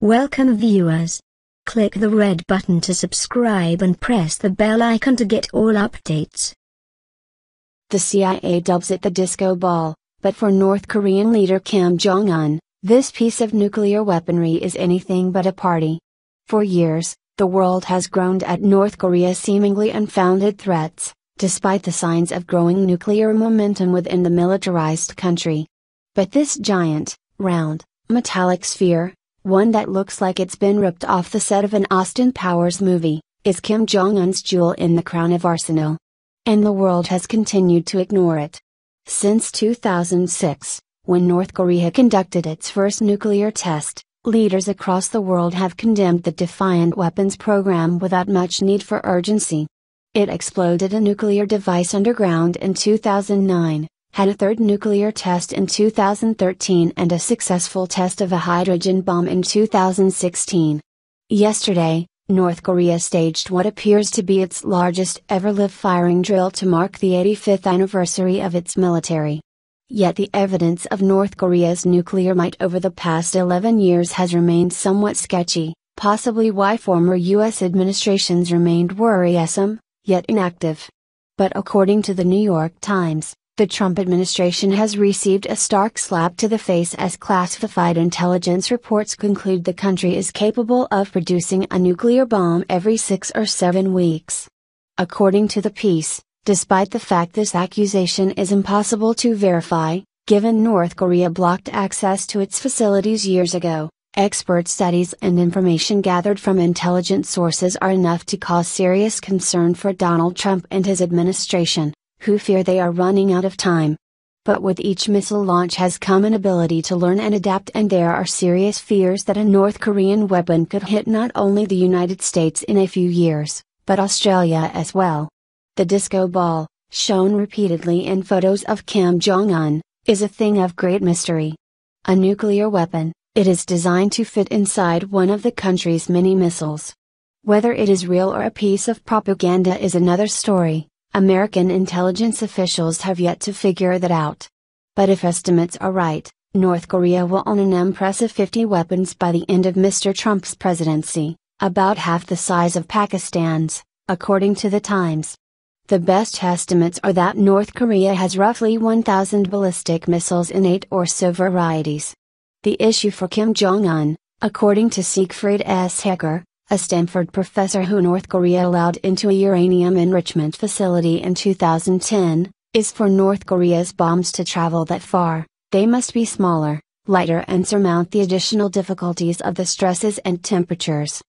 Welcome viewers. Click the red button to subscribe and press the bell icon to get all updates. The CIA dubs it the disco ball, but for North Korean leader Kim Jong-un, this piece of nuclear weaponry is anything but a party. For years, the world has groaned at North Korea's seemingly unfounded threats, despite the signs of growing nuclear momentum within the militarized country. But this giant, round, metallic sphere, one that looks like it's been ripped off the set of an Austin Powers movie, is Kim Jong-un's jewel in the crown of arsenal. And the world has continued to ignore it. Since 2006, when North Korea conducted its first nuclear test, leaders across the world have condemned the defiant weapons program without much need for urgency. It exploded a nuclear device underground in 2009, had a third nuclear test in 2013 and a successful test of a hydrogen bomb in 2016. Yesterday, North Korea staged what appears to be its largest ever live firing drill to mark the 85th anniversary of its military. Yet the evidence of North Korea's nuclear might over the past 11 years has remained somewhat sketchy, possibly why former U.S. administrations remained worrisome, yet inactive. But according to the New York Times, the Trump administration has received a stark slap to the face as classified intelligence reports conclude the country is capable of producing a nuclear bomb every 6 or 7 weeks. According to the piece, despite the fact this accusation is impossible to verify, given North Korea blocked access to its facilities years ago, expert studies and information gathered from intelligence sources are enough to cause serious concern for Donald Trump and his administration, who fear they are running out of time. But with each missile launch has come an ability to learn and adapt, and there are serious fears that a North Korean weapon could hit not only the United States in a few years, but Australia as well. The disco ball, shown repeatedly in photos of Kim Jong-un, is a thing of great mystery. A nuclear weapon, it is designed to fit inside one of the country's many missiles. Whether it is real or a piece of propaganda is another story. American intelligence officials have yet to figure that out. But if estimates are right, North Korea will own an impressive 50 weapons by the end of Mr. Trump's presidency, about half the size of Pakistan's, according to the Times. The best estimates are that North Korea has roughly 1,000 ballistic missiles in 8 or so varieties. The issue for Kim Jong-un, according to Siegfried S. Hecker, a Stanford professor who North Korea allowed into a uranium enrichment facility in 2010, is for North Korea's bombs to travel that far, they must be smaller, lighter and surmount the additional difficulties of the stresses and temperatures.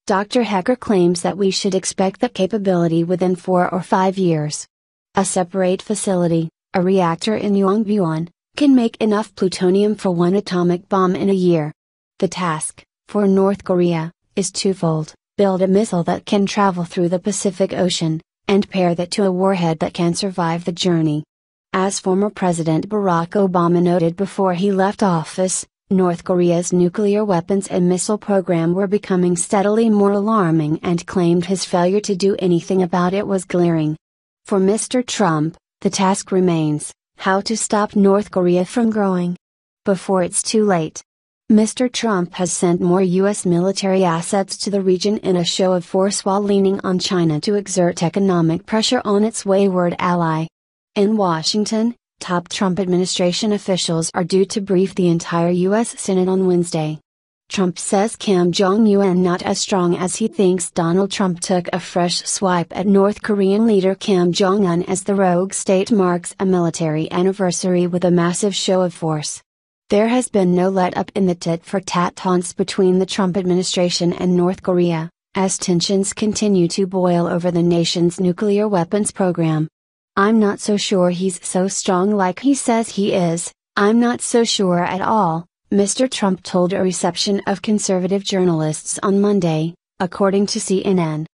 Dr. Hecker claims that we should expect that capability within 4 or 5 years. A separate facility, a reactor in Yongbyon, can make enough plutonium for 1 atomic bomb in a year. The task, for North Korea, is twofold: build a missile that can travel through the Pacific Ocean, and pair that to a warhead that can survive the journey. As former President Barack Obama noted before he left office, North Korea's nuclear weapons and missile program were becoming steadily more alarming and claimed his failure to do anything about it was glaring. For Mr. Trump, the task remains, how to stop North Korea from growing before it's too late. Mr. Trump has sent more U.S. military assets to the region in a show of force while leaning on China to exert economic pressure on its wayward ally. In Washington, top Trump administration officials are due to brief the entire U.S. Senate on Wednesday. Trump says Kim Jong-un not as strong as he thinks. Donald Trump took a fresh swipe at North Korean leader Kim Jong-un as the rogue state marks a military anniversary with a massive show of force. There has been no let-up in the tit-for-tat taunts between the Trump administration and North Korea, as tensions continue to boil over the nation's nuclear weapons program. "I'm not so sure he's so strong like he says he is, I'm not so sure at all," Mr. Trump told a reception of conservative journalists on Monday, according to CNN.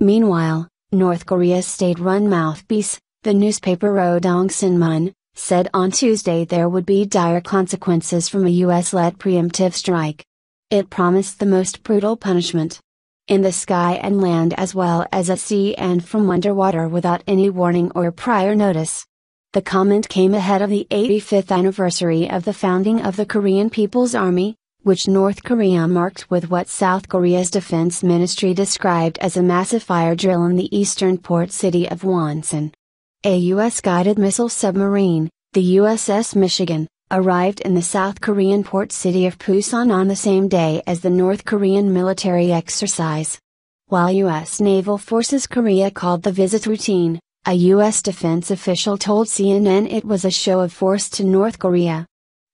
Meanwhile, North Korea's state-run mouthpiece, the newspaper Rodong Sinmun, said on Tuesday there would be dire consequences from a US-led preemptive strike. It promised the most brutal punishment. In the sky and land as well as at sea and from underwater without any warning or prior notice. The comment came ahead of the 85th anniversary of the founding of the Korean People's Army, which North Korea marked with what South Korea's defense ministry described as a massive fire drill in the eastern port city of Wonsan. A U.S.-guided missile submarine, the USS Michigan, arrived in the South Korean port city of Pusan on the same day as the North Korean military exercise. While U.S. Naval Forces Korea called the visit routine, a U.S. defense official told CNN it was a show of force to North Korea.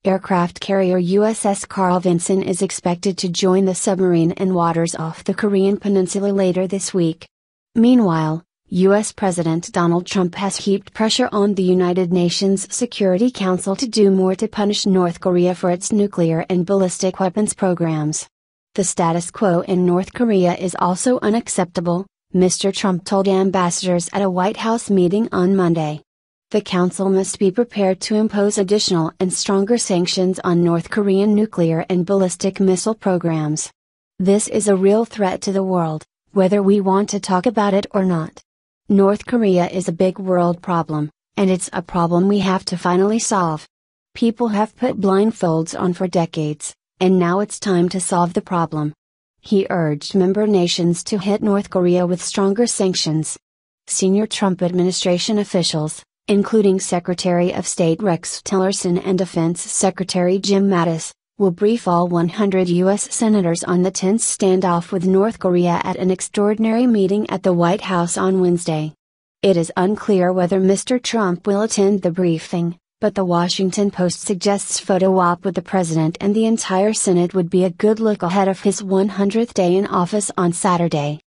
Aircraft carrier USS Carl Vinson is expected to join the submarine in waters off the Korean peninsula later this week. Meanwhile, U.S. President Donald Trump has heaped pressure on the United Nations Security Council to do more to punish North Korea for its nuclear and ballistic weapons programs. The status quo in North Korea is also unacceptable, Mr. Trump told ambassadors at a White House meeting on Monday. The Council must be prepared to impose additional and stronger sanctions on North Korean nuclear and ballistic missile programs. This is a real threat to the world, whether we want to talk about it or not. North Korea is a big world problem, and it's a problem we have to finally solve. People have put blindfolds on for decades, and now it's time to solve the problem. He urged member nations to hit North Korea with stronger sanctions. Senior Trump administration officials, including Secretary of State Rex Tillerson and Defense Secretary Jim Mattis, will brief all 100 U.S. senators on the tense standoff with North Korea at an extraordinary meeting at the White House on Wednesday. It is unclear whether Mr. Trump will attend the briefing, but the Washington Post suggests photo op with the president and the entire Senate would be a good look ahead of his 100th day in office on Saturday.